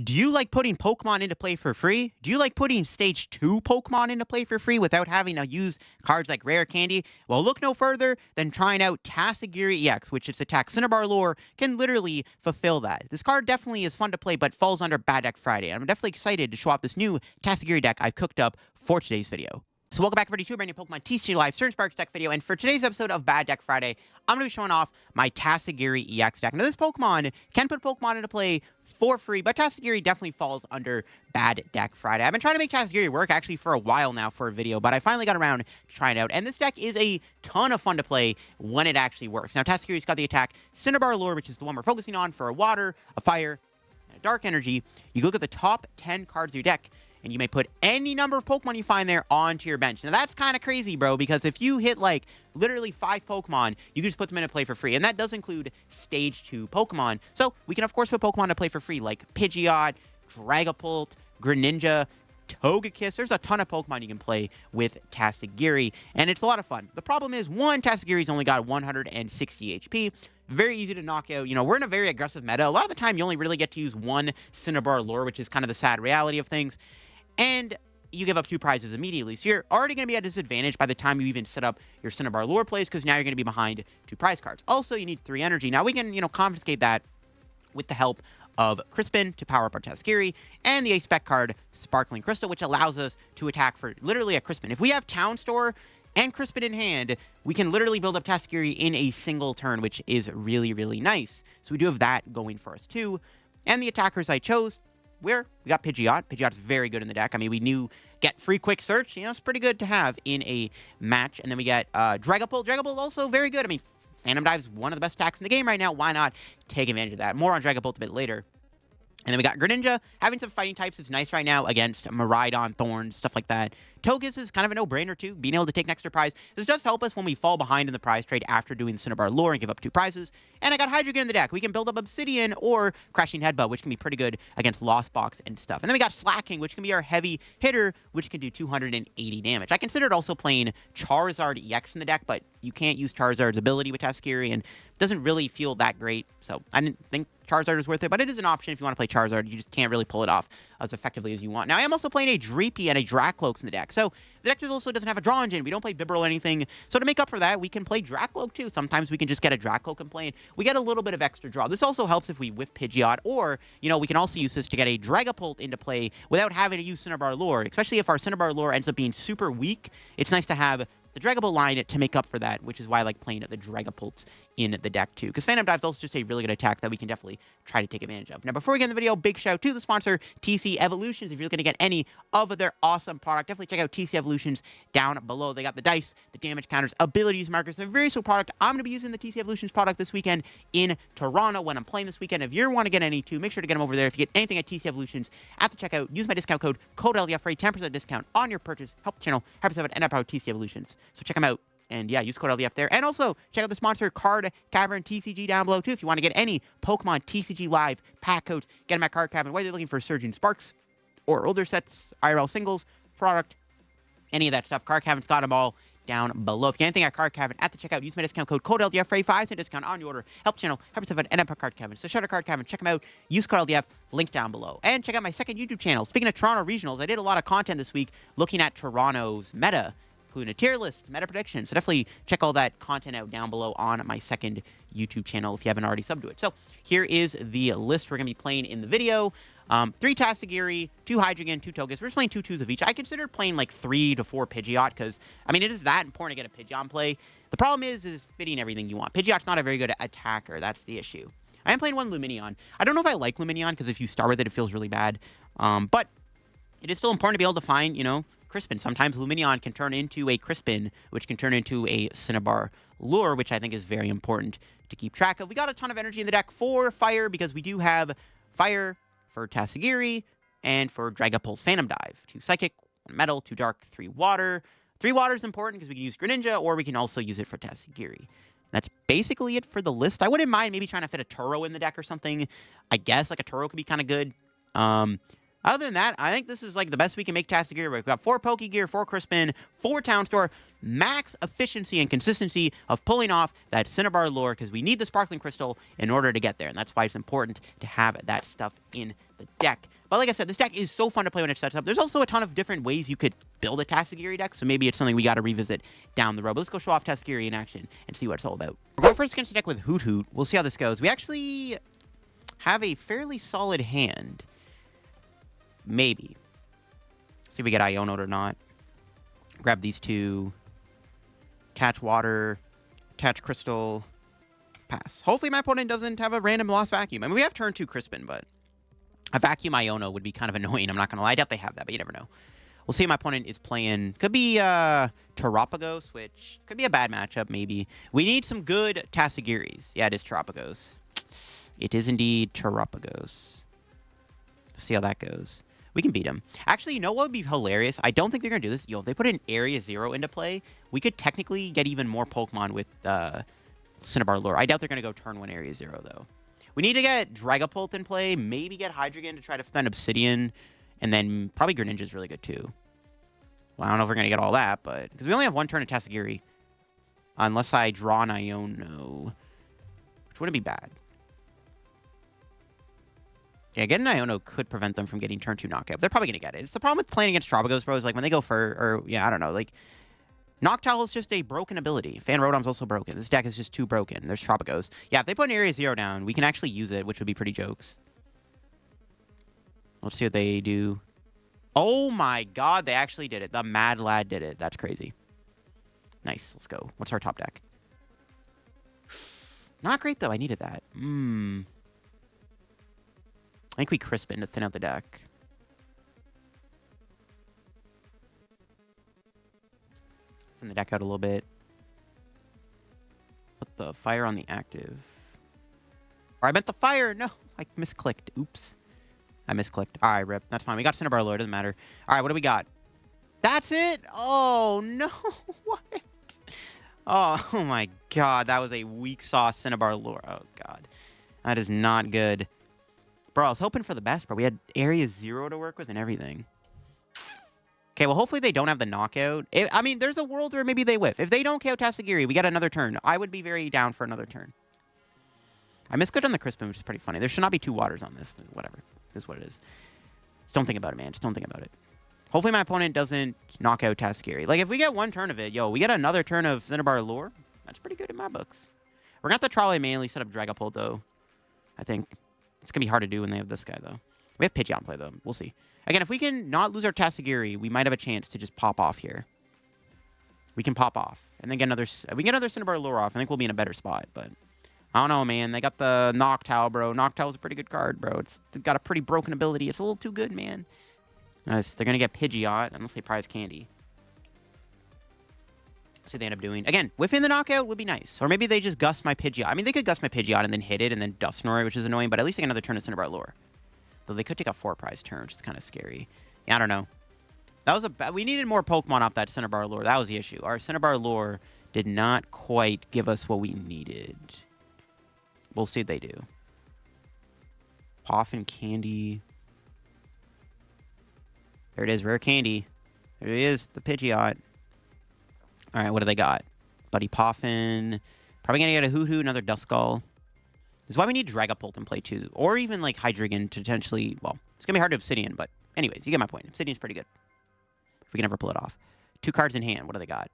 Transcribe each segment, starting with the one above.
Do you like putting Pokemon into play for free? Do you like putting Stage 2 Pokemon into play for free without having to use cards like Rare Candy? Well, look no further than trying out Tatsugiri EX, which its attack Cinnabar lore can literally fulfill that. This card definitely is fun to play, but falls under Bad Deck Friday. I'm definitely excited to show off this new Tatsugiri deck I've cooked up for today's video. So welcome back, everybody, to a brand new Pokemon TCG Live Surge Sparks deck video, and for today's episode of Bad Deck Friday, I'm going to be showing off my Tatsugiri EX deck. Now, this Pokemon can put Pokemon into play for free, but Tatsugiri definitely falls under Bad Deck Friday. I've been trying to make Tatsugiri work, actually, for a while now for a video, but I finally got around to trying it out, and this deck is a ton of fun to play when it actually works. Now, Tatsugiri's got the attack Cinnabar lore, which is the one we're focusing on for a Water, a Fire, and a Dark Energy. You look at the top 10 cards of your deck, and you may put any number of Pokemon you find there onto your bench. Now, that's kind of crazy, bro, because if you hit, like, literally 5 Pokemon, you can just put them into play for free. And that does include Stage 2 Pokemon. So, we can, of course, put Pokemon to play for free, like Pidgeot, Dragapult, Greninja, Togekiss. There's a ton of Pokemon you can play with Tatsugiri, and it's a lot of fun. The problem is, one, Tatsugiri's only got 160 HP. Very easy to knock out. You know, we're in a very aggressive meta. A lot of the time, you only really get to use one Cinnabar lore, which is kind of the sad reality of things. And you give up 2 prizes immediately. So you're already going to be at a disadvantage by the time you even set up your Cinnabar lore plays, because now you're going to be behind 2 prize cards. Also, you need 3 energy. Now, we can, you know, confiscate that with the help of Crispin to power up our Tatsugiri, and the A-Spec card, Sparkling Crystal, which allows us to attack for literally a Crispin. If we have Town Store and Crispin in hand, we can literally build up Tatsugiri in a single turn, which is really, really nice. So we do have that going for us, too. And the attackers I chose, we got Pidgeot. Pidgeot's very good in the deck. I mean, we knew get free quick search. You know, it's pretty good to have in a match. And then we got Dragapult. Dragapult also very good. I mean, Phantom Dive's one of the best attacks in the game right now. Why not take advantage of that? More on Dragapult a bit later. And then we got Greninja. Having some fighting types is nice right now against Miraidon, Thorns, stuff like that. Togekiss is kind of a no-brainer, too, being able to take an extra prize. This does help us when we fall behind in the prize trade after doing the Cinnabar lore and give up 2 prizes. And I got Hydreigon in the deck. We can build up Obsidian or Crashing Headbutt, which can be pretty good against Lost Box and stuff. And then we got Slaking, which can be our heavy hitter, which can do 280 damage. I considered also playing Charizard EX in the deck, but you can't use Charizard's ability with Tatsugiri, and it doesn't really feel that great. So I didn't think Charizard was worth it, but it is an option if you want to play Charizard. You just can't really pull it off as effectively as you want. Now, I am also playing a Dreepy and a Drakloak in the deck. So the deck also doesn't have a draw engine. We don't play Bibarel or anything. So to make up for that, we can play Drakloak too. Sometimes we can just get a Drakloak and play it. We get a little bit of extra draw. This also helps if we whiff Pidgeot, or, you know, we can also use this to get a Dragapult into play without having to use Cinnabar lore, especially if our Cinnabar lore ends up being super weak. It's nice to have the Dragapult line to make up for that, which is why I like playing the Dragapults in the deck too, because Phantom Dive is also just a really good attack that we can definitely try to take advantage of. Now, before we get in the video, big shout out to the sponsor, TC Evolutions. If you're looking to get any of their awesome product, definitely check out TC Evolutions down below. They got the dice, the damage counters, abilities markers. They're a very useful product. I'm going to be using the TC Evolutions product this weekend in Toronto when I'm playing this weekend. If you want to get any too, make sure to get them over there. If you get anything at TC Evolutions at the checkout, use my discount code LDF for a 10% discount on your purchase. Help the channel, help us out, and empower TC Evolutions. So check them out. And yeah, use code LDF there. And also, check out the sponsor, Card Cavern TCG down below, too. If you want to get any Pokemon TCG Live pack codes, get them at Card Cavern. Whether you're looking for Surging Sparks or older sets, IRL singles, product, any of that stuff, Card Cavern's got them all down below. If you get anything at Card Cavern at the checkout, use my discount code LDF for a 5% discount on your order. Help the channel, help yourself out, and empower Card Cavern. So shout out Card Cavern, check them out. Use code LDF, link down below. And check out my second YouTube channel. Speaking of Toronto regionals, I did a lot of content this week looking at Toronto's meta, including a tier list, meta predictions. So definitely check all that content out down below on my second YouTube channel if you haven't already subbed to it. So here is the list we're going to be playing in the video. 3 Tatsugiri, 2 Hydreigon, 2 Togekiss. We're just playing 2/2s of each. I considered playing like 3 to 4 Pidgeot because, I mean, it is that important to get a Pidgeot play. The problem is fitting everything you want. Pidgeot's not a very good attacker. That's the issue. I am playing one Lumineon. I don't know if I like Lumineon because if you start with it, it feels really bad. But it is still important to be able to find, you know, Crispin. Sometimes Lumineon can turn into a Crispin, which can turn into a Cinnabar lure, which I think is very important to keep track of. We got a ton of energy in the deck for Fire because we do have Fire for Tatsugiri and for Dragapult's Phantom Dive. 2 Psychic, 1 Metal, 2 Dark, 3 Water. 3 Water is important because we can use Greninja, or we can also use it for Tatsugiri. That's basically it for the list. I wouldn't mind maybe trying to fit a Turo in the deck or something. I guess like a Turo could be kind of good. Other than that, I think this is like the best we can make Tatsugiri. We've got 4 Pokégear, 4 Crispin, 4 Town Store, max efficiency and consistency of pulling off that Cinnabar lore because we need the Sparkling Crystal in order to get there. And that's why it's important to have that stuff in the deck. But like I said, this deck is so fun to play when it sets up. There's also a ton of different ways you could build a Tatsugiri deck, so maybe it's something we got to revisit down the road. But let's go show off Tatsugiri in action and see what it's all about. We're going first against a deck with Hoot Hoot. We'll see how this goes. We actually have a fairly solid hand. Maybe. See if we get Iono or not. Grab these two. Attach water. Attach crystal. Pass. Hopefully my opponent doesn't have a random lost vacuum. I mean, we have turn 2 Crispin, but a vacuum Iono would be kind of annoying. I'm not going to lie. I doubt they have that, but you never know. We'll see if my opponent is playing. Could be Terapagos, which could be a bad matchup, maybe. We need some good Tatsugiris. Yeah, it is Terapagos. It is indeed Terapagos. See how that goes. We can beat him. Actually, you know what would be hilarious? I don't think they're going to do this. Yo, if they put an Area 0 into play, we could technically get even more Pokemon with Cinnabar Lure. I doubt they're going to go turn 1 Area 0, though. We need to get Dragapult in play, maybe get Hydreigon to try to defend Obsidian, and then probably Greninja is really good, too. Well, I don't know if we're going to get all that, but because we only have one turn of Tatsugiri, unless I draw an Iono, which wouldn't be bad. Yeah, getting an Iono could prevent them from getting turn 2 knockout. They're probably going to get it. It's the problem with playing against Terapagos, bro, is like when they go for, yeah, I don't know, like, Noctowl is just a broken ability. Fan Rotom's also broken. This deck is just too broken. There's Terapagos. Yeah, if they put an Area 0 down, we can actually use it, which would be pretty jokes. Let's see what they do. Oh my god, they actually did it. The Mad Lad did it. That's crazy. Nice. Let's go. What's our top deck? Not great, though. I needed that. I think we Crispin to thin out the deck. Send the deck out a little bit. Put the fire on the active. Or I meant the fire. No, I misclicked. Oops. I misclicked. All right, rip. That's fine. We got Cinnabar Lure. Doesn't matter. All right, what do we got? That's it? Oh, no. What? Oh, my God. That was a weak sauce Cinnabar Lure. Oh, God. That is not good. Bro, I was hoping for the best, bro. We had Area 0 to work with and everything. Okay, well, hopefully they don't have the knockout. I mean, there's a world where maybe they whiff. If they don't KO Tatsugiri, we get another turn. I would be very down for another turn. I misclicked on the Crispin, which is pretty funny. There should not be 2 waters on this. Whatever. This is what it is. Just don't think about it, man. Just don't think about it. Hopefully my opponent doesn't knock out Tatsugiri. Like, if we get one turn of it, yo, we get another turn of Cinnabar Lure. That's pretty good in my books. We're going to have to probably manually set up Dragapult, though. I think. It's going to be hard to do when they have this guy, though. We have Pidgeot in play, though. We'll see. Again, if we can not lose our Tatsugiri, we might have a chance to just pop off here. We can pop off. And then get another... we get another Cinnabar Lure off. I think we'll be in a better spot, but... I don't know, man. They got the Noctowl, bro. Noctowl's a pretty good card, bro. It's got a pretty broken ability. It's a little too good, man. Nice. They're going to get Pidgeot, unless they prize Candy. See what they end up doing. Again, whiffing the knockout would be nice. Or maybe they just gust my Pidgeot. I mean, they could gust my Pidgeot and then hit it and then Dusknoir, which is annoying, but at least I get another turn of Cinnabar Lure. Though they could take a 4-prize turn, which is kind of scary. Yeah, I don't know. That was we needed more Pokemon off that Cinnabar Lure. That was the issue. Our Cinnabar Lure did not quite give us what we needed. We'll see what they do. PAF and Candy. There it is, Rare Candy. There it is, the Pidgeot. All right, what do they got? Buddy Poffin. Probably going to get a Hoo-Hoo, another Duskull. This is why we need Dragapult in play, too. Or even, like, Hydreigon to potentially... Well, it's going to be hard to Obsidian, but... Anyways, you get my point. Obsidian's pretty good. If we can ever pull it off. 2 cards in hand. What do they got?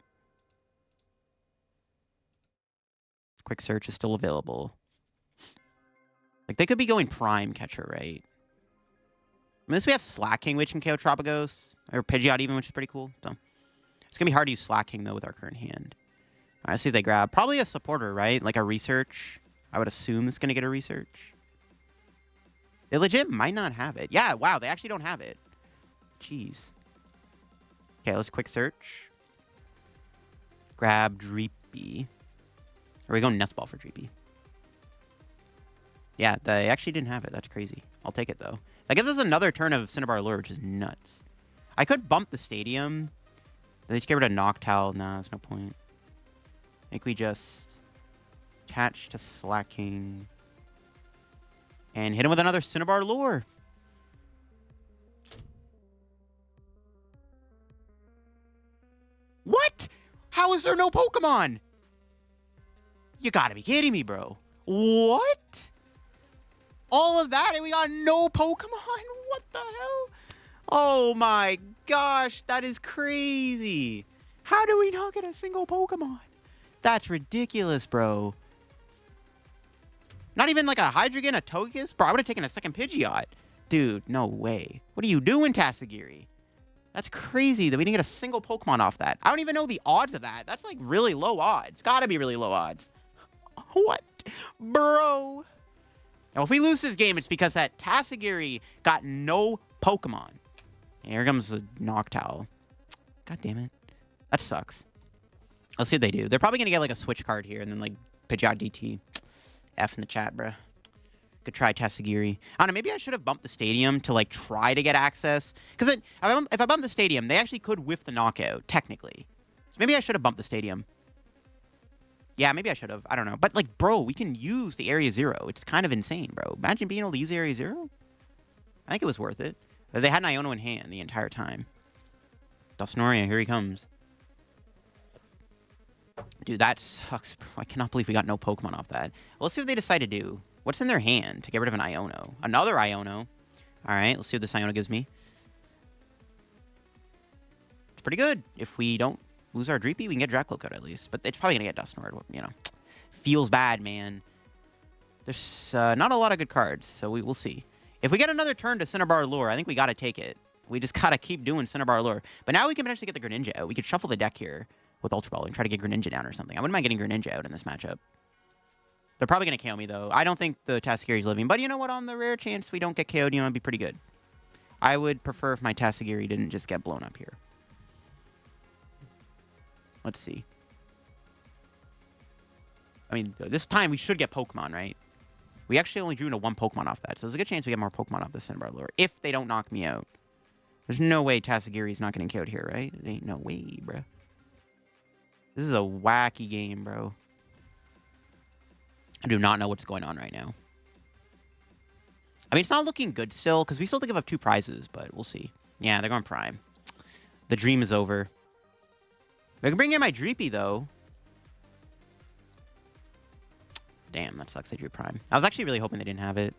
Quick Search is still available. Like, they could be going Prime Catcher, right? Unless we have Slaking, which can KO Terapagos. Or Pidgeot even, which is pretty cool. So, it's going to be hard to use Slaking, though, with our current hand. All right, let's see if they grab. Probably a supporter, right? Like a Research. I would assume it's going to get a Research. They legit might not have it. Yeah, wow, they actually don't have it. Jeez. Okay, let's quick search. Grab Dreepy. Or we go Nest Ball for Dreepy. Yeah, they actually didn't have it. That's crazy. I'll take it, though. That gives us another turn of Cinnabar Lure, which is nuts. I could bump the Stadium. They just get rid of Noctowl. Nah, there's no point. I think we just attach to Slaking. And hit him with another Cinnabar Lure. What? How is there no Pokemon? You gotta be kidding me, bro. What? all of that and we got no Pokemon? What the hell? Oh my gosh, that is crazy. How do we not get a single Pokemon? That's ridiculous, bro. Not even like a Hydreigon, a Togekiss? Bro, I would have taken a second Pidgeot. Dude, no way. What are you doing, Tatsugiri? That's crazy that we didn't get a single Pokemon off that. I don't even know the odds of that. That's like really low odds. Gotta be really low odds. What? Bro. Now, if we lose this game, it's because that Tatsugiri got no Pokemon. Here comes the Noctowl. God damn it. That sucks. Let's see what they do. They're probably going to get like a switch card here and then like Pidgeot DT. F in the chat, bruh. Good try, Tatsugiri. I don't know, maybe I should have bumped the stadium to like try to get access. Because if I bump the stadium, they actually could whiff the knockout, technically. So maybe I should have bumped the stadium. Yeah, maybe I should have. I don't know. But like, bro, we can use the Area 0. It's kind of insane, bro. Imagine being able to use Area 0. I think it was worth it. They had an Iono in hand the entire time. Dusnoria, here he comes. Dude, that sucks, bro. I cannot believe we got no Pokemon off that. Well, let's see what they decide to do. What's in their hand to get rid of an Iono? Another Iono. All right, let's see what this Iono gives me. It's pretty good. If we don't lose our Dreepy, we can get Drakloak out at least. But it's probably going to get Dusknoir, you know. Feels bad, man. There's not a lot of good cards, so we'll see. If we get another turn to Cinnabar Lure, I think we got to take it. We just got to keep doing Cinnabar Lure. But now we can potentially get the Greninja out. We could shuffle the deck here with Ultra Ball and try to get Greninja down or something. I wouldn't mind getting Greninja out in this matchup. They're probably going to KO me, though. I don't think the Tatsugiri's living. But you know what? On the rare chance we don't get KO'd, you know, it'd be pretty good. I would prefer if my Tatsugiri didn't just get blown up here. Let's see. I mean, this time we should get Pokemon, right? We actually only drew into one Pokemon off that. So there's a good chance we get more Pokemon off the Cinnabar Lure if they don't knock me out. There's no way Tatsugiri's not getting KO'd here, right? There ain't no way, bro. This is a wacky game, bro. I do not know what's going on right now. I mean, it's not looking good still, because we still have to give up 2 prizes, but we'll see. Yeah, they're going Prime. The dream is over. They can bring in my Dreepy, though. Damn, that sucks. They drew Prime. I was actually really hoping they didn't have it.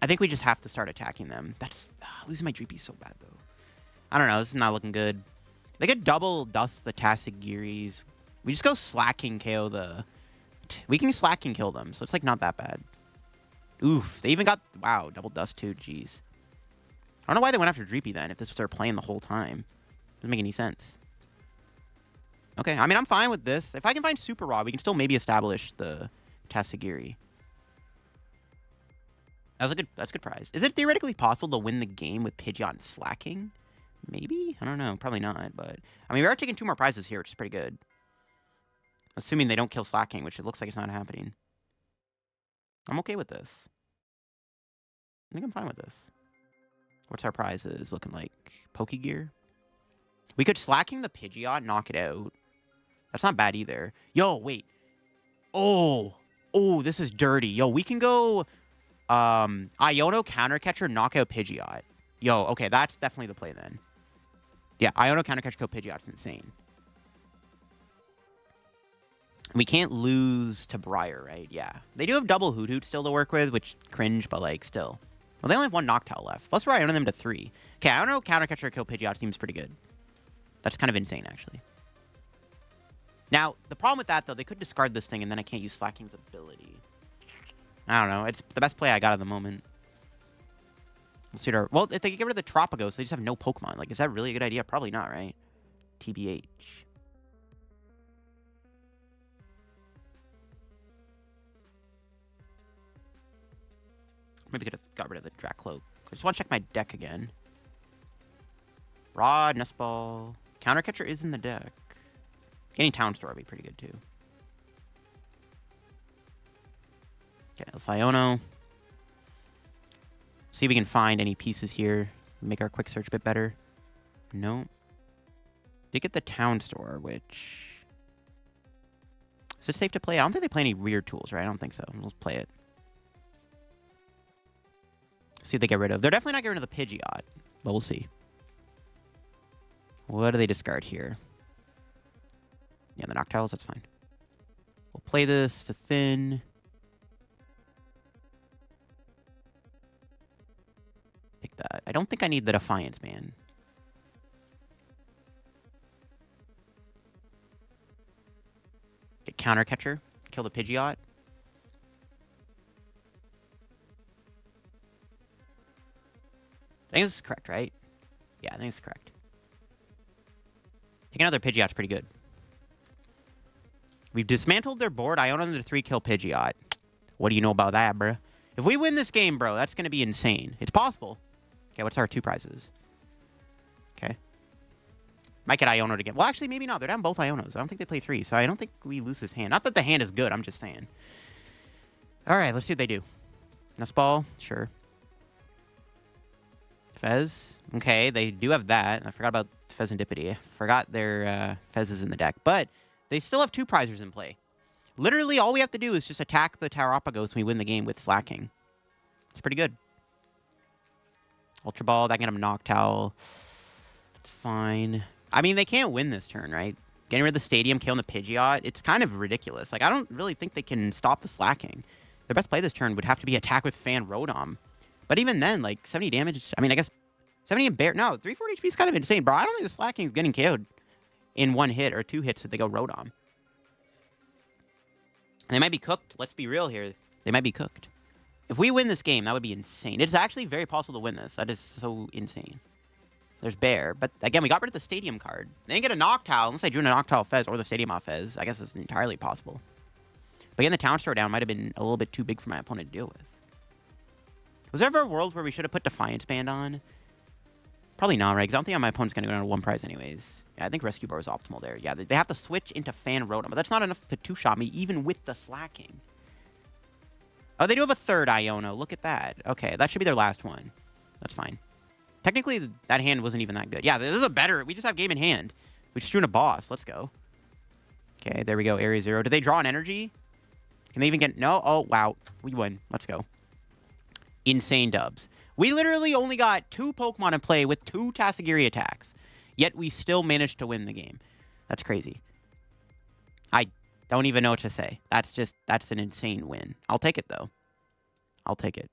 I think we just have to start attacking them. That's... losing my Dreepy is so bad, though. I don't know. This is not looking good. They could double dust the Tatsugiris. We just go Slaking KO the... We can Slaking kill them, so it's like not that bad. Oof. They even got... Wow, double dust too. Jeez. I don't know why they went after Dreepy then, if this was their plan the whole time. Doesn't make any sense. Okay, I mean, I'm fine with this. If I can find Super Rod, we can still maybe establish the Tatsugiri. That's a good prize. Is it theoretically possible to win the game with Pidgeot Slaking? Maybe? I don't know. Probably not, but... I mean, we are taking 2 more prizes here, which is pretty good. Assuming they don't kill Slaking, which it looks like it's not happening. I'm okay with this. I think I'm fine with this. What's our prizes looking like? Pokégear? We could Slaking the Pidgeot, knock it out. That's not bad either. Yo, wait. Oh, this is dirty. Yo, we can go Iono Counter Catcher, knock out Pidgeot. Yo, okay, that's definitely the play then. Yeah, Iono Counter Catcher, kill Pidgeot's insane. We can't lose to Briar, right? Yeah. They do have double Hoot Hoot still to work with, which cringe, but like still. Well, they only have 1 Noctowl left. Plus, we're Iono them to 3. Okay, Iono Counter Catcher, kill Pidgeot seems pretty good. That's kind of insane, actually. Now, the problem with that, though, they could discard this thing, and then I can't use Slaking's ability. I don't know. It's the best play I got at the moment. Let's see our... Well, if they get rid of the Tropicos, they just have no Pokemon. Like, is that really a good idea? Probably not, right? TBH. Maybe could have got rid of the Drakloak. I just want to check my deck again. Rod, Nest Ball. Counter Catcher is in the deck. Getting Town Store would be pretty good, too. Okay, let's Iono. See if we can find any pieces here. Make our quick search a bit better. No. Did get the Town Store, which... Is it safe to play? I don't think they play any weird tools, right? I don't think so. Let's play it. See if they get rid of. They're definitely not getting rid of the Pidgeot, but we'll see. What do they discard here? Yeah, the Noctowls, that's fine. We'll play this to thin. don't think I need the Defiance Band. Get Counter Catcher. Kill the Pidgeot. I think this is correct, right? Yeah, I think it's correct. Take another Pidgeot's pretty good. We've dismantled their board. I own them to 3-kill Pidgeot. What do you know about that, bro? If we win this game, bro, that's going to be insane. It's possible. Okay, what's our 2 prizes? Okay. Might get Iono again. Well, actually, maybe not. They're down both Ionos. I don't think they play 3, so I don't think we lose this hand. Not that the hand is good. I'm just saying. All right, let's see what they do. Nest Ball, sure. Fez, okay, they do have that. I forgot about Fezandipity. I forgot their Fez is in the deck. But they still have 2 prizers in play. Literally, all we have to do is just attack the Terrapagos when we win the game with Slaking. It's pretty good. Ultra Ball, that can get him Noctowl. It's fine. I mean, they can't win this turn, right? Getting rid of the Stadium, killing the Pidgeot, it's kind of ridiculous. Like, I don't really think they can stop the Slaking. Their best play this turn would have to be attack with Fan Rotom. But even then, like, 70 damage, I mean, I guess 70 and Bear, no, 340 HP is kind of insane, bro. I don't think the Slaking is getting KO'd in 1 hit or 2 hits if they go Rotom. And they might be cooked. Let's be real here. They might be cooked. If we win this game, that would be insane. It's actually very possible to win this. That is so insane. There's Bear. But again, we got rid of the Stadium card. They didn't get a Noctowl unless I drew a Noctowl Fez or the Stadium off Fez. I guess it's entirely possible. But getting the Town Store down might have been a little bit too big for my opponent to deal with. Was there ever a world where we should have put Defiance Band on? Probably not, right? Because I don't think my opponent's going to go down to 1 prize anyways. Yeah, I think Rescue Board is optimal there. Yeah, they have to switch into Fan Rotom. But that's not enough to 2-shot me, even with the Slaking. Oh, they do have a 3rd Iono. Look at that. Okay, that should be their last one. That's fine. Technically, that hand wasn't even that good. Yeah, this is a better... We just have game in hand. We just drew in a boss. Let's go. Okay, there we go. Area 0. Did they draw an energy? Can they even get... No? Oh, wow. We win. Let's go. Insane dubs. We literally only got 2 Pokemon in play with 2 Tatsugiri attacks. Yet we still managed to win the game. That's crazy. I don't even know what to say. That's an insane win. I'll take it, though. I'll take it.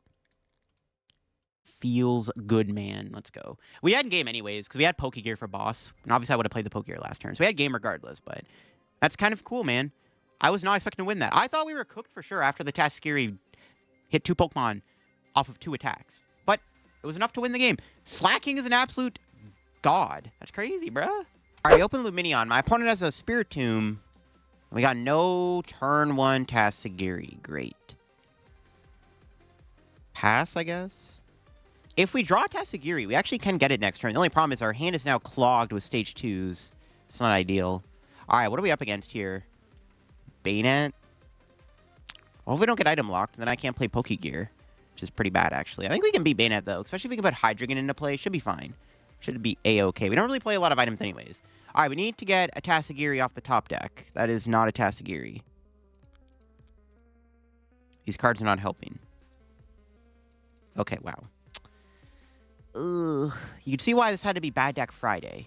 Feels good, man. Let's go. We had game anyways, because we had Pokégear for boss. And obviously, I would have played the Pokégear last turn. So we had game regardless, but that's kind of cool, man. I was not expecting to win that. I thought we were cooked for sure after the Tatsugiri hit 2 Pokemon off of 2 attacks. But it was enough to win the game. Slaking is an absolute god. That's crazy, bruh. All right, we open Lumineon. My opponent has a Spiritomb. We got no turn 1 Tatsugiri. Great. Pass, I guess. If we draw Tatsugiri, we actually can get it next turn. The only problem is our hand is now clogged with stage 2s. It's not ideal. All right, what are we up against here? Banette. Well, if we don't get item locked, then I can't play Pokégear, which is pretty bad, actually. I think we can beat Banette, though, especially if we can put Hydreigon into play. Should be fine. Should be A-okay. We don't really play a lot of items anyways. All right, we need to get a Tatsugiri off the top deck. That is not a Tatsugiri. These cards are not helping. Okay, wow. Ugh. You can see why this had to be Bad Deck Friday.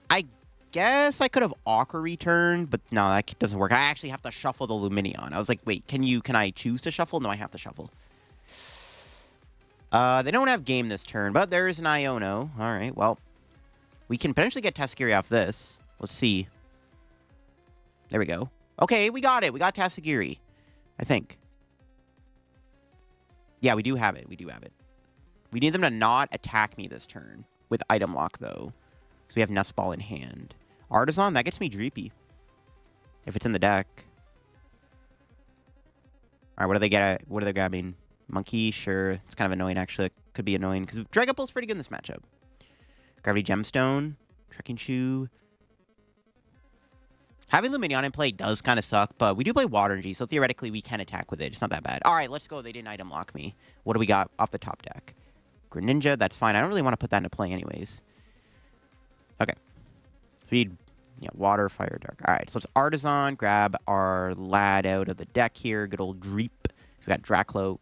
I guess I could have Aqua returned, but no, that doesn't work. I actually have to shuffle the Lumineon. I was like, wait, can I choose to shuffle? No, I have to shuffle. They don't have game this turn, but there is an Iono. All right, well, we can potentially get Tatsugiri off this. Let's see. There we go. Okay, we got it. We got Tatsugiri, I think. Yeah, we do have it. We do have it. We need them to not attack me this turn with item lock, though. Because we have Nest Ball in hand. Artisan, that gets me Dreepy. If it's in the deck. All right, what do they get? What are they grabbing? Monkey, sure. It's kind of annoying, actually. It could be annoying. Because Dragapult's pretty good in this matchup. Gravity Gemstone. Trekking Shoe. Having Lumineon in play does kind of suck, but we do play Water Energy, so theoretically we can attack with it. It's not that bad. All right, let's go. They didn't item lock me. What do we got off the top deck? Greninja, that's fine. I don't really want to put that into play anyways. Okay. So we need water, fire, dark. All right, so let's Artisan, grab our lad out of the deck here. Good old Dreep. So we got Drakloak.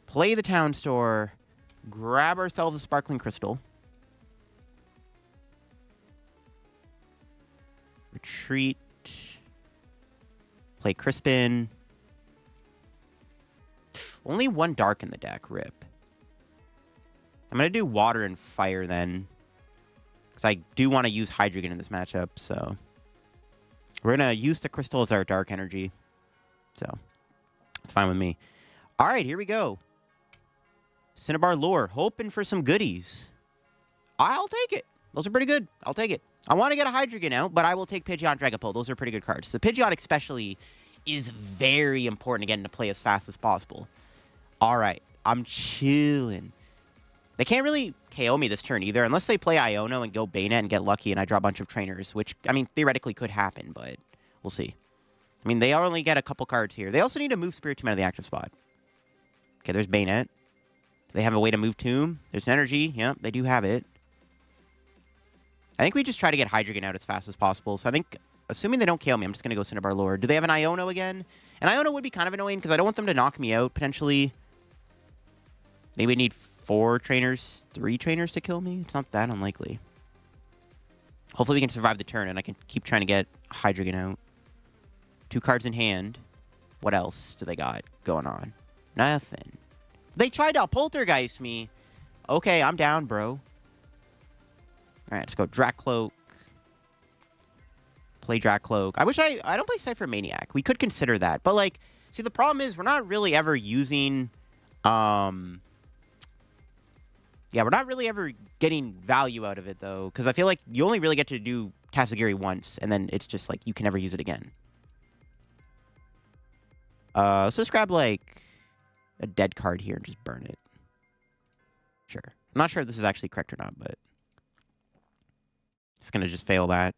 Play the Town Store. Grab ourselves a Sparkling Crystal. Retreat. Play Crispin. Only 1 dark in the deck. Rip. I'm going to do water and fire then. Because I do want to use Hydreigon in this matchup, so... We're going to use the crystal as our dark energy. So, it's fine with me. All right, here we go. Cinnabar Lure, hoping for some goodies. I'll take it. Those are pretty good. I'll take it. I want to get a Hydreigon out, but I will take Pidgeot and Dragapult. Those are pretty good cards. The Pidgeot especially is very important, again, to play as fast as possible. All right, I'm chilling. They can't really KO me this turn either, unless they play Iono and go Banette and get lucky and I draw a bunch of trainers, which, I mean, theoretically could happen, but we'll see. I mean, they only get a couple cards here. They also need to move Spiritomb out of the active spot. Okay, there's Banette. Do they have a way to move Tomb? There's an energy. Yep, they do have it. I think we just try to get Hydreigon out as fast as possible. So I think, assuming they don't KO me, I'm just going to go Cinnabar Lure. Do they have an Iono again? An Iono would be kind of annoying because I don't want them to knock me out, potentially. They would need 4 trainers, 3 trainers to kill me. It's not that unlikely. Hopefully we can survive the turn and I can keep trying to get Hydreigon out. 2 cards in hand. What else do they got going on? Nothing. They tried to poltergeist me. Okay, I'm down, bro. All right, let's go Drakloak. Play Drakloak. I wish I don't play Cypher Maniac. We could consider that. But, like, see, the problem is we're not really ever using... Yeah, we're not really ever getting value out of it, though. Because I feel like you only really get to do Tatsugiri once. And then it's just, like, you can never use it again. Let's just grab, like, a dead card here and just burn it. Sure. I'm not sure if this is actually correct or not, but... It's going to just fail that.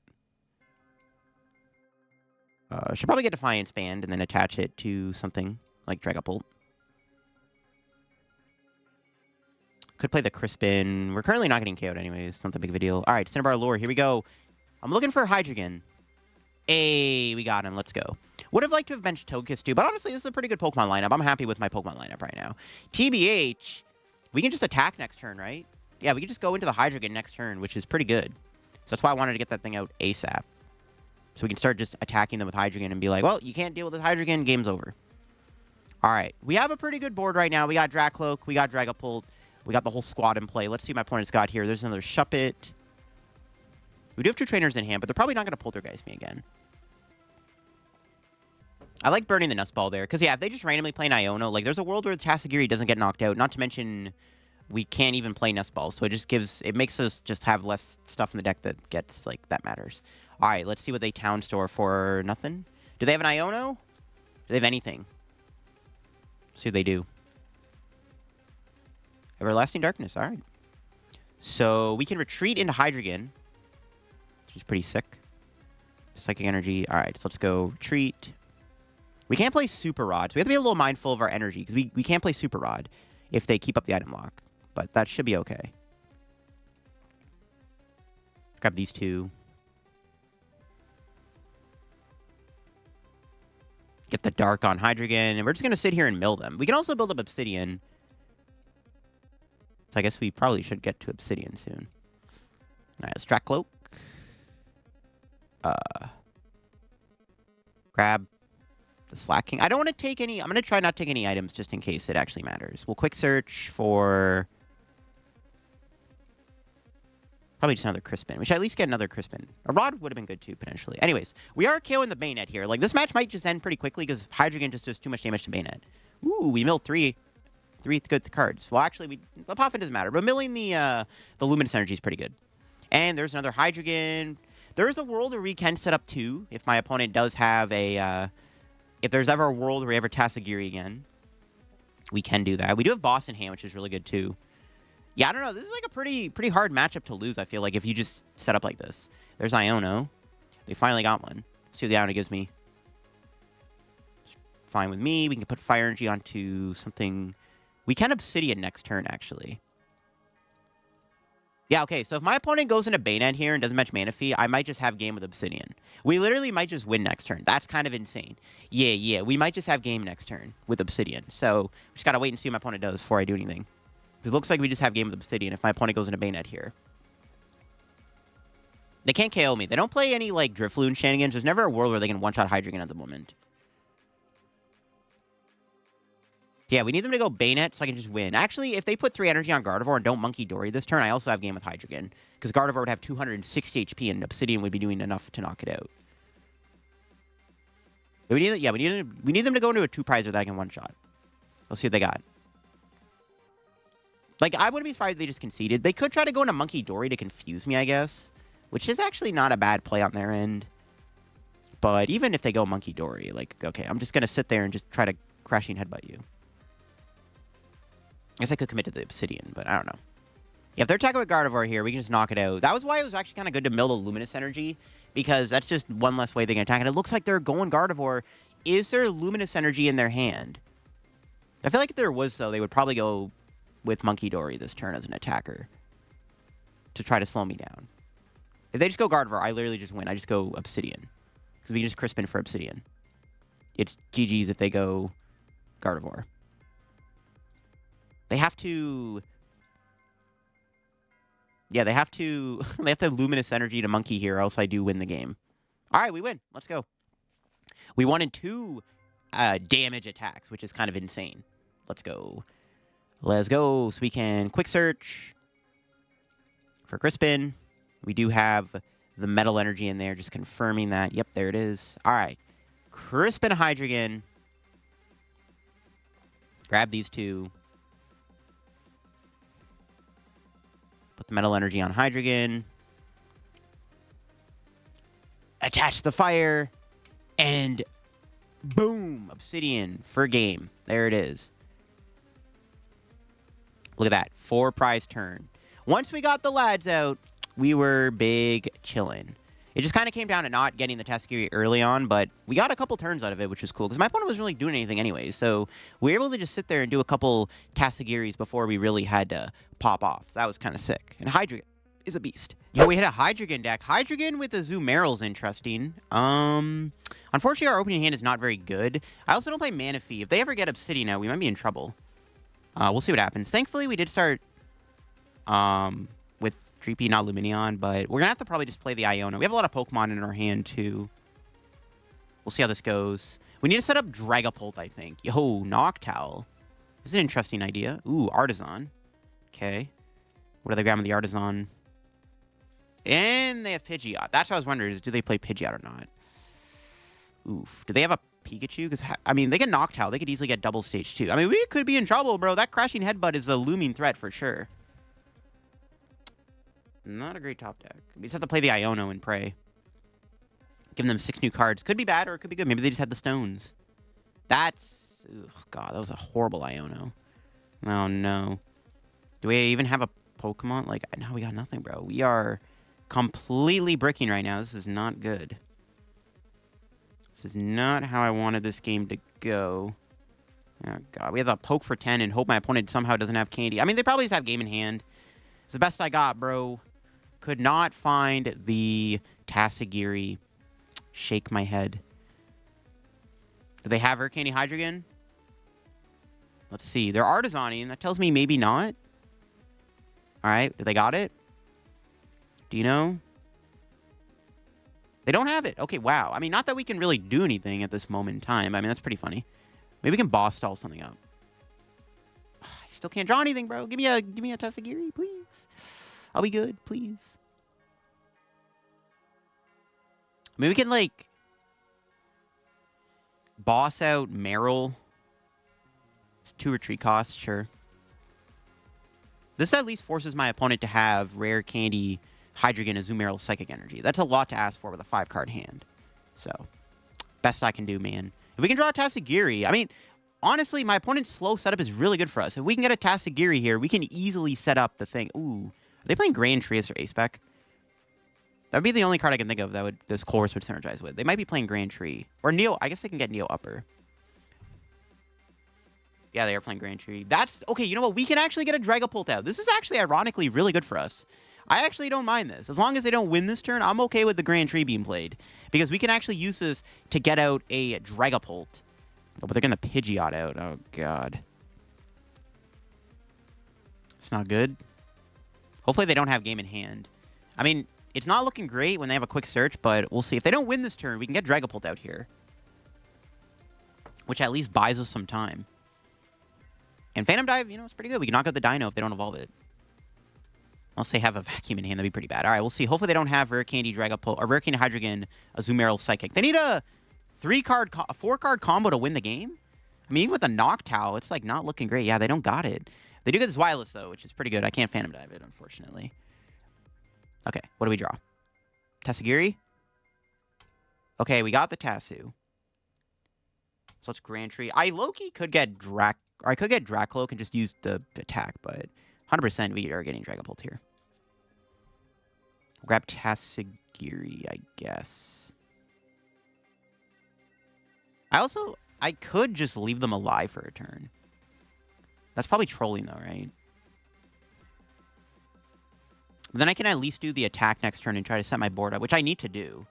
Should probably get Defiance Band and then attach it to something like Dragapult. Could play the Crispin. We're currently not getting KO'd anyways. Not that big of a deal. All right, Cinnabar Lure. Here we go. I'm looking for Hydreigon. Hey, we got him. Let's go. Would have liked to have benched Togekiss too, but honestly, this is a pretty good Pokemon lineup. I'm happy with my Pokemon lineup right now. TBH, we can just attack next turn, right? Yeah, we can just go into the Hydreigon next turn, which is pretty good. So that's why I wanted to get that thing out ASAP. So we can start just attacking them with Hydreigon and be like, well, you can't deal with this Hydreigon, game's over. All right, we have a pretty good board right now. We got Drakloak, we got Dragapult, we got the whole squad in play. Let's see what my opponent's got here. There's another Shuppet. We do have 2 trainers in hand, but they're probably not going to poltergeist me again. I like burning the Nest Ball there, because, yeah, if they just randomly play an Iono, like, there's a world where the Tatsugiri doesn't get knocked out, not to mention we can't even play Nest Ball, so it just gives, it makes us just have less stuff in the deck that gets, like, that matters. All right, let's see what they Town Store for nothing. Do they have an Iono? Do they have anything? Let's see what they do. Everlasting Darkness, all right. So we can retreat into Hydreigon, which is pretty sick. Psychic Energy, all right, so let's go retreat. We can't play Super Rod, so we have to be a little mindful of our energy, because we can't play Super Rod if they keep up the item lock. But that should be okay. Grab these 2. Get the Dark on Hydreigon, and we're just going to sit here and mill them. We can also build up Obsidian. So I guess we probably should get to Obsidian soon. All right, let's Drakloak. Grab the Slaking. I don't want to take any... I'm going to try not to take any items just in case it actually matters. We'll quick search for... Probably just another Crispin. We should at least get another Crispin. A Rod would have been good too, potentially. Anyways, we are KOing the Banette here. Like, this match might just end pretty quickly because Hydreigon just does too much damage to Banette. Ooh, we milled 3 good cards. Well, actually, the Puffin doesn't matter, but milling the Luminous Energy is pretty good. And there's another Hydreigon. There is a world where we can set up 2 if my opponent does have a... if there's ever a world where we ever Tatsugiri again, we can do that. We do have Boss in hand, which is really good too. Yeah, I don't know. This is like a pretty hard matchup to lose, I feel like, if you just set up like this. There's Iono. They finally got one. Let's see what the Iono gives me. Fine with me. We can put Fire Energy onto something. We can Obsidian next turn, actually. Yeah, okay. So if my opponent goes into Banette here and doesn't match Mana Fee, I might just have game with Obsidian. We literally might just win next turn. That's kind of insane. Yeah. We might just have game next turn with Obsidian. So we just got to wait and see what my opponent does before I do anything. It looks like we just have game with Obsidian if my opponent goes into Banette here. They can't KO me. They don't play any, like, Drifloon shenanigans. There's never a world where they can one-shot Hydreigon at the moment. Yeah, we need them to go Banette so I can just win. Actually, if they put 3 energy on Gardevoir and don't Monkey Dory this turn, I also have game with Hydreigon. Because Gardevoir would have 260 HP and Obsidian would be doing enough to knock it out. We need them to go into a 2-prizer that I can one-shot. Let's see what they got. Like, I wouldn't be surprised if they just conceded. They could try to go into Monkey Dory to confuse me, I guess. Which is actually not a bad play on their end. But even if they go Monkey Dory, like, okay, I'm just going to sit there and just try to Crashing Headbutt you. I guess I could commit to the Obsidian, but I don't know. Yeah, if they're attacking with Gardevoir here, we can just knock it out. That was why it was actually kind of good to mill the Luminous Energy, because that's just one less way they can attack. And it looks like they're going Gardevoir. Is there Luminous Energy in their hand? I feel like if there was, though, they would probably go with Monkey Dory this turn as an attacker to try to slow me down. If they just go Gardevoir, I literally just win. I just go Obsidian. Because we can just Crispin for Obsidian. It's GG's if they go Gardevoir. They have to... Yeah, they have to... they have to Luminous Energy to Monkey here, or else I do win the game. All right, we win. Let's go. We won in 2 damage attacks, which is kind of insane. Let's go. Let's go. So we can quick search for Crispin. We do have the Metal Energy in there, just confirming that. Yep, there it is. All right. Crispin Hydreigon. Grab these 2. Put the Metal Energy on Hydreigon. Attach the fire. And boom! Obsidian for game. There it is. Look at that. 4-prize turn. Once we got the lads out, we were big chillin'. It just kind of came down to not getting the Tatsugiri early on, but we got a couple turns out of it, which was cool, because my opponent wasn't really doing anything anyway, so we were able to just sit there and do a couple Tatsugiris before we really had to pop off. That was kind of sick. And Hydreigon is a beast. Yeah, we hit a Hydreigon deck. Hydreigon with a Zoomeryl's interesting. Unfortunately, our opening hand is not very good. I also don't play Manaphy. If they ever get Obsidian out, we might be in trouble. We'll see what happens. Thankfully, we did start with Dreepy, not Lumineon, but we're going to have to probably just play the Iono. We have a lot of Pokemon in our hand, too. We'll see how this goes. We need to set up Dragapult, I think. Yo, Noctowl. This is an interesting idea. Ooh, Artisan. Okay. What are they grabbing the Artisan? And they have Pidgeot. That's what I was wondering, is do they play Pidgeot or not? Oof. Do they have a Pikachu? Because, I mean, they get Noctowl. They could easily get double stage, too. I mean, we could be in trouble, bro. That Crashing Headbutt is a looming threat for sure. Not a great top deck. We just have to play the Iono and pray. Give them 6 new cards. Could be bad or it could be good. Maybe they just had the stones. That's... Ugh, God, that was a horrible Iono. Oh, no. Do we even have a Pokemon? Like, no, we got nothing, bro. We are completely bricking right now. This is not good. This is not how I wanted this game to go. Oh, God. We have a poke for 10 and hope my opponent somehow doesn't have candy. I mean, they probably just have game in hand. It's the best I got, bro. Could not find the Tatsugiri. Shake my head. Do they have Candy Hydreigon? Let's see. They're Artisan-ing. That tells me maybe not. All right. Do they got it? Do you know? They don't have it. Okay, wow. I mean, not that we can really do anything at this moment in time. I mean, that's pretty funny. Maybe we can boss stall something up. I still can't draw anything, bro. Give me a Tatsugiri, please. I'll be good, please. Maybe we can, like, boss out Meryl. It's 2 retreat costs, sure. This at least forces my opponent to have Rare Candy, Hydreigon, and Zoomeryl Psychic Energy. That's a lot to ask for with a 5-card hand. So, best I can do, man. If we can draw a Tatsugiri, I mean, honestly, my opponent's slow setup is really good for us. If we can get a Tatsugiri here, we can easily set up the thing. Ooh. Are they playing Grand Trias or Ace-Spec? That would be the only card I can think of that this Chorus would synergize with. They might be playing Grand Tree. Or Neo. I guess they can get Neo Upper. Yeah, they are playing Grand Tree. That's... Okay, you know what? We can actually get a Dragapult out. This is actually, ironically, really good for us. I actually don't mind this. As long as they don't win this turn, I'm okay with the Grand Tree being played. Because we can actually use this to get out a Dragapult. Oh, but they're getting the Pidgeot out. Oh, God. It's not good. Hopefully they don't have game in hand. I mean, it's not looking great when they have a quick search, but we'll see. If they don't win this turn, we can get Dragapult out here. Which at least buys us some time. And Phantom Dive, you know, it's pretty good. We can knock out the Dino if they don't evolve it. Unless they have a Vacuum in hand, that'd be pretty bad. All right, we'll see. Hopefully they don't have Rare Candy, Dragapult, or Rare Candy, Hydreigon, Azumarill, Psychic. They need a 4-card combo to win the game. I mean, even with a Noctowl, it's like not looking great. Yeah, they don't got it. They do get this Wireless, though, which is pretty good. I can't Phantom Dive it, unfortunately. Okay, what do we draw? Tatsugiri? Okay, we got the Tassu. So let's Grand Tree. I low-key could get Drakloak and just use the attack, but 100% we are getting Dragapult here. Grab Tatsugiri, I guess. I could just leave them alive for a turn. That's probably trolling, though, right? But then I can at least do the attack next turn and try to set my board up, which I need to do.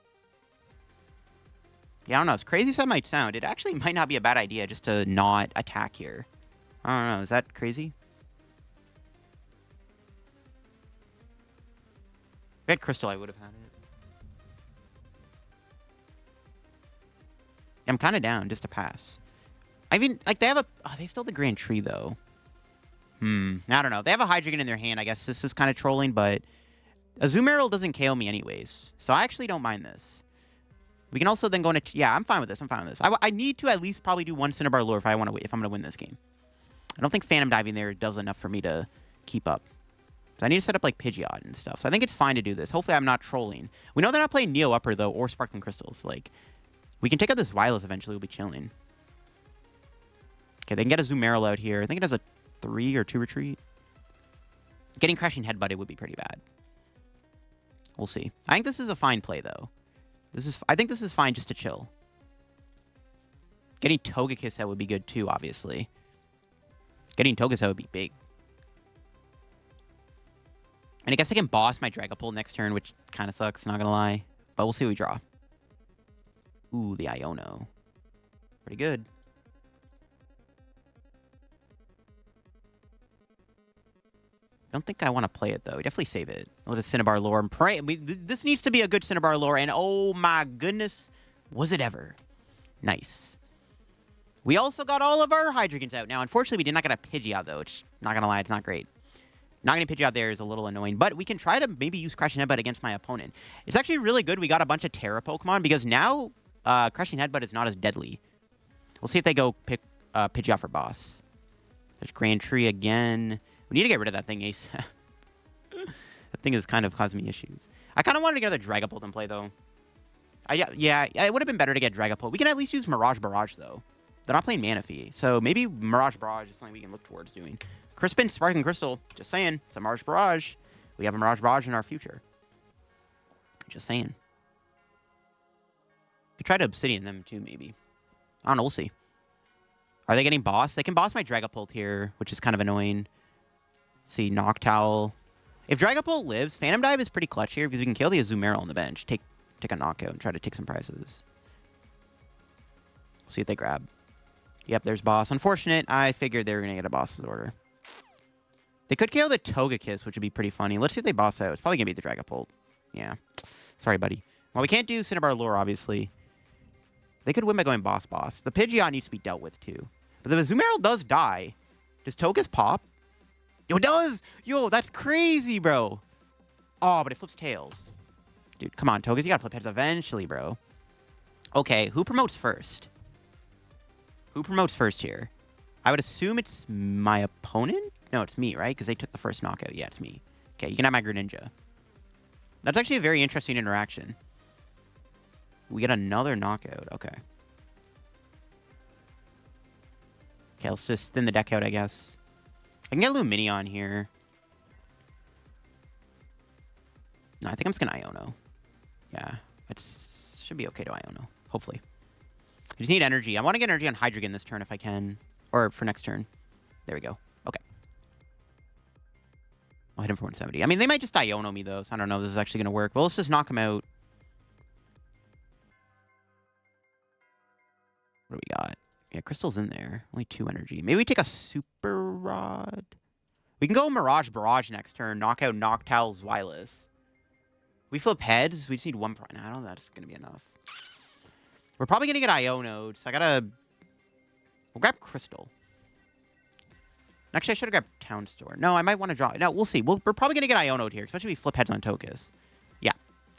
Yeah, I don't know. As crazy as that might sound, it actually might not be a bad idea just to not attack here. I don't know. Is that crazy? If I had Crystal, I would have had it. I'm kind of down just to pass. I mean, like, they have a... Oh, they still have the Grand Tree, though. I don't know. They have a Hydreigon in their hand. I guess this is kind of trolling, but... Azumarill doesn't KO me anyways, so I actually don't mind this. We can also then go into... Yeah, I'm fine with this. I'm fine with this. I need to at least probably do one Cinnabar Lure if I'm going to win this game. I don't think Phantom Diving there does enough for me to keep up. So I need to set up, like, Pidgeot and stuff. So I think it's fine to do this. Hopefully I'm not trolling. We know they're not playing Neo Upper, though, or Sparkling Crystals. Like, we can take out this Wireless eventually. We'll be chilling. Okay, they can get a Azumarill out here. I think it has a 3 or 2 retreat. Getting Crashing Headbutted would be pretty bad. We'll see. I think this is a fine play, though. I think this is fine just to chill. Getting Togekiss out would be good, too, obviously. Getting Togekiss out would be big. And I guess I can boss my Dragapult next turn, which kind of sucks, not gonna lie. But we'll see what we draw. Ooh, the Iono. Pretty good. I don't think I want to play it, though. We definitely save it. We'll just Cinnabar Lore and pray. This needs to be a good Cinnabar Lore, and oh my goodness, was it ever. Nice. We also got all of our Hydreigons out. Now, unfortunately, we did not get a Pidgeot, though, which, not going to lie, it's not great. Not getting Pidgeot there is a little annoying, but we can try to maybe use Crashing Headbutt against my opponent. It's actually really good we got a bunch of Terra Pokemon, because now Crashing Headbutt is not as deadly. We'll see if they go pick Pidgeot for boss. There's Grand Tree again. We need to get rid of that thing, Ace. That thing is kind of causing me issues. I kind of wanted to get another Dragapult in play, though. Yeah, it would have been better to get Dragapult. We can at least use Mirage Barrage, though. They're not playing Manaphy, so maybe Mirage Barrage is something we can look towards doing. Crispin, Sparkling Crystal, just saying. It's a Mirage Barrage. We have a Mirage Barrage in our future. Just saying. Could try to Obsidian them, too, maybe. I don't know, we'll see. Are they getting boss? They can boss my Dragapult here, which is kind of annoying. See, Noctowl. If Dragapult lives, Phantom Dive is pretty clutch here because we can kill the Azumarill on the bench. Take a knockout and try to take some prizes. We'll see if they grab. Yep, there's boss. Unfortunate. I figured they were going to get a boss's order. They could KO the Togekiss, which would be pretty funny. Let's see if they boss out. It's probably going to be the Dragapult. Yeah. Sorry, buddy. Well, we can't do Cinnabar Lure, obviously. They could win by going boss. The Pidgeot needs to be dealt with, too. But the Azumarill does die. Does Togekiss pop? Yo, it does! Yo, that's crazy, bro. Oh, but it flips tails. Dude, come on, Togekiss. You gotta flip heads eventually, bro. Okay, who promotes first? Who promotes first here? I would assume it's my opponent? No, it's me, right? Because they took the first knockout. Yeah, it's me. Okay, you can have my Greninja. That's actually a very interesting interaction. We get another knockout. Okay. Okay, let's just thin the deck out, I guess. I can get Lumineon here. No, I think I'm just going to Iono. Yeah, it should be okay to Iono, hopefully. I just need energy. I want to get energy on Hydreigon this turn if I can. Or for next turn. There we go. Okay. I'll hit him for 170. I mean, they might just Iono me, though, so I don't know if this is actually going to work. Well, let's just knock him out. What do we got? Yeah, Crystal's in there. Only 2 energy. Maybe we take a Super Rod. We can go Mirage Barrage next turn. Knock out Noctowl's Wireless. We flip heads. We just need 1... I don't know if that's going to be enough. We're probably going to get Iono'd, so I got to... We'll grab Crystal. Actually, I should have grabbed Town Store. No, I might want to draw. No, we'll see. We're probably going to get Iono'd here, especially if we flip heads on Togekiss. Yeah.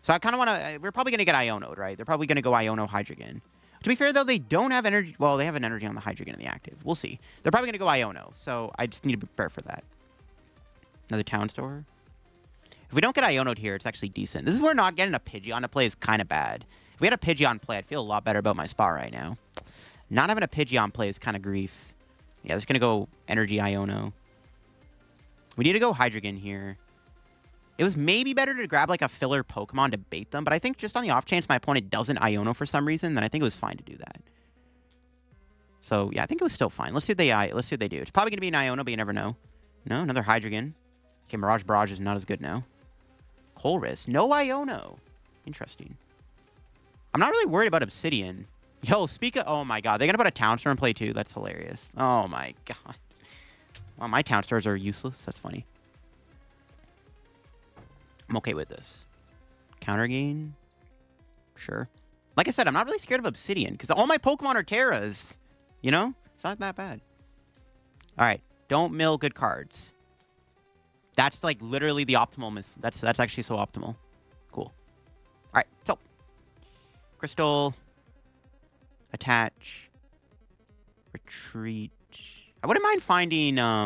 So I kind of want to... We're probably going to get Iono'd, right? They're probably going to go Iono Hydreigon. To be fair, though, they don't have energy... Well, they have an energy on the Hydreigon in the active. We'll see. They're probably going to go Iono, so I just need to prepare for that. Another Town Store. If we don't get Iono'd here, it's actually decent. This is where not getting a Pidgeot to play is kind of bad. If we had a Pidgeot play, I'd feel a lot better about my spot right now. Not having a Pidgeot play is kind of grief. Yeah, just going to go Energy Iono. We need to go Hydreigon here. It was maybe better to grab like a filler Pokemon to bait them, but I think just on the off chance my opponent doesn't Iono for some reason, then I think it was fine to do that. So yeah, I think it was still fine. Let's see what they do. It's probably going to be an Iono, but you never know. No, another Hydreigon. Okay, Mirage Barrage is not as good now. Colress. No Iono. Interesting. I'm not really worried about Obsidian. Yo, oh my god, they're going to put a Town Store in play too. That's hilarious. Oh my god. Well, my Town Stores are useless. That's funny. I'm okay with this. Counter gain? Sure. Like I said, I'm not really scared of Obsidian, because all my Pokemon are Terras. You know? It's not that bad. Alright. Don't mill good cards. That's like literally the optimal that's actually so optimal. Cool. Alright, so. Crystal. Attach. Retreat. I wouldn't mind finding, I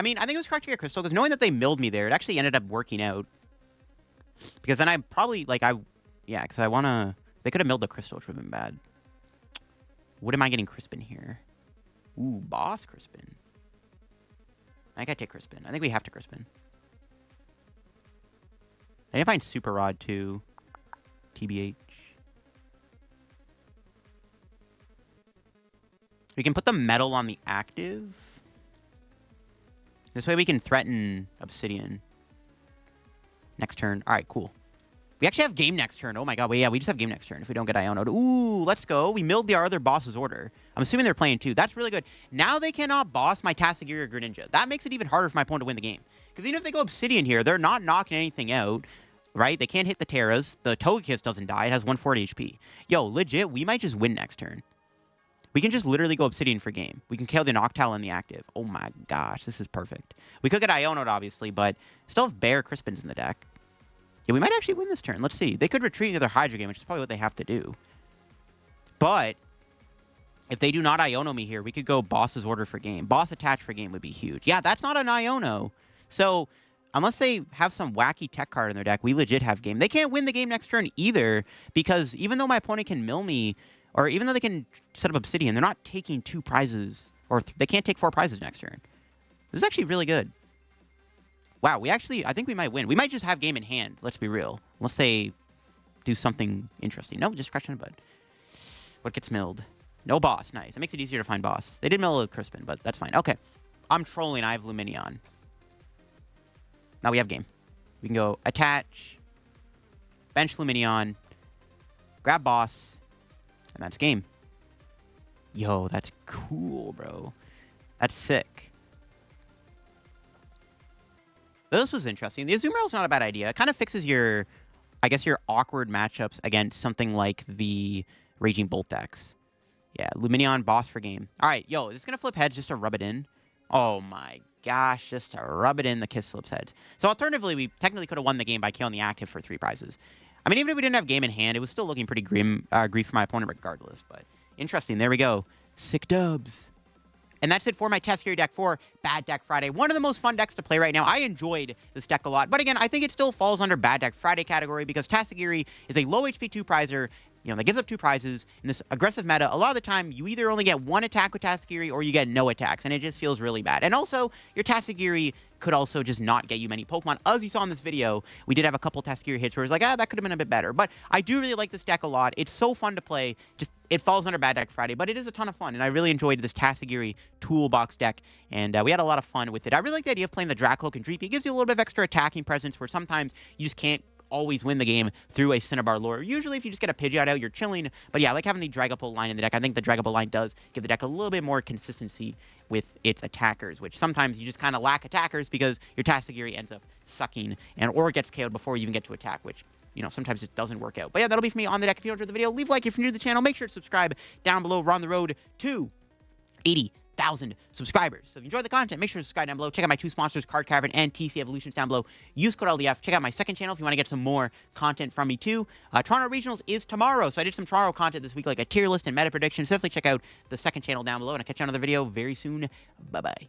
mean, I think it was correct to get Crystal, because knowing that they milled me there, it actually ended up working out. Because then I probably, like, yeah, because I want to... They could have milled the Crystal, which would have been bad. What am I getting Crispin here? Ooh, Boss Crispin. I think I take Crispin. I think we have to Crispin. I need to find Super Rod, too. TBH. We can put the metal on the active. This way we can threaten Obsidian. Next turn. All right, cool. We actually have game next turn. Oh my god. Well, yeah, we just have game next turn if we don't get Iono'd. Ooh, let's go. We milled our other boss's order. I'm assuming they're playing too. That's really good. Now they cannot boss my Tatsugiri or Greninja. That makes it even harder for my opponent to win the game. Because even if they go Obsidian here, they're not knocking anything out. Right? They can't hit the Terras. The Togekiss doesn't die. It has 140 HP. Yo, legit, we might just win next turn. We can just literally go Obsidian for game. We can kill the Noctowl in the active. Oh my gosh, this is perfect. We could get Iono'd, obviously, but still have Bear Crispins in the deck. Yeah, we might actually win this turn. Let's see. They could retreat into their Hydreigon, which is probably what they have to do. But if they do not Iono me here, we could go Boss's order for game. Boss attach for game would be huge. Yeah, that's not an Iono. So unless they have some wacky tech card in their deck, we legit have game. They can't win the game next turn either, because even though my opponent can mill me, or even though they can set up Obsidian, they're not taking 2 prizes, or they can't take 4 prizes next turn. This is actually really good. Wow, I think we might win. We might just have game in hand, let's be real. Unless they do something interesting. No, just scratch on the bud. What gets milled? No boss, nice. It makes it easier to find boss. They did mill a Crispin, but that's fine. Okay, I'm trolling, I have Lumineon. Now we have game. We can go attach, bench Lumineon, grab boss, and that's game. Yo, that's cool, bro. That's sick. This was interesting. The Azumarill is not a bad idea. It kind of fixes your, I guess, your awkward matchups against something like the Raging Bolt decks. Yeah, Lumineon, boss for game. All right, yo, is this going to flip heads just to rub it in? Oh my gosh, just to rub it in, the Kiss flips heads. So alternatively, we technically could have won the game by killing the active for 3 prizes. I mean, even if we didn't have game in hand, it was still looking pretty grief for my opponent regardless. But interesting. There we go. Sick dubs. And that's it for my Tatsugiri deck for Bad Deck Friday. One of the most fun decks to play right now. I enjoyed this deck a lot. But again, I think it still falls under Bad Deck Friday category because Tatsugiri is a low HP 2-prizer, that gives up 2 prizes. In this aggressive meta, a lot of the time, you either only get 1 attack with Tatsugiri or you get no attacks, and it just feels really bad. And also, your Tatsugiri could also just not get you many Pokemon. As you saw in this video, we did have a couple Tatsugiri hits where it was like, that could have been a bit better. But I do really like this deck a lot. It's so fun to play. Just it falls under Bad Deck Friday, but it is a ton of fun, and I really enjoyed this Tatsugiri toolbox deck, and we had a lot of fun with it. I really like the idea of playing the Drakloak and Dreepy. It gives you a little bit of extra attacking presence where sometimes you just can't always win the game through a Cinnabar lure. Usually, if you just get a Pidgeot out, you're chilling. But yeah, I like having the Dragapult line in the deck. I think the Dragapult line does give the deck a little bit more consistency with its attackers, which sometimes you just kind of lack attackers because your Tatsugiri ends up sucking or gets KO'd before you even get to attack, which sometimes it doesn't work out. But yeah, that'll be for me on the deck. If you enjoyed the video, leave a like if you're new to the channel. Make sure to subscribe down below. We're on the road to 80 1,000 subscribers. So if you enjoyed the content, make sure to subscribe down below. Check out my 2 sponsors, Card Cavern and TC Evolutions down below. Use code LDF. Check out my second channel if you want to get some more content from me too. Toronto Regionals is tomorrow, so I did some Toronto content this week, like a tier list and meta predictions. Definitely check out the second channel down below, and I'll catch you on another video very soon. Bye-bye.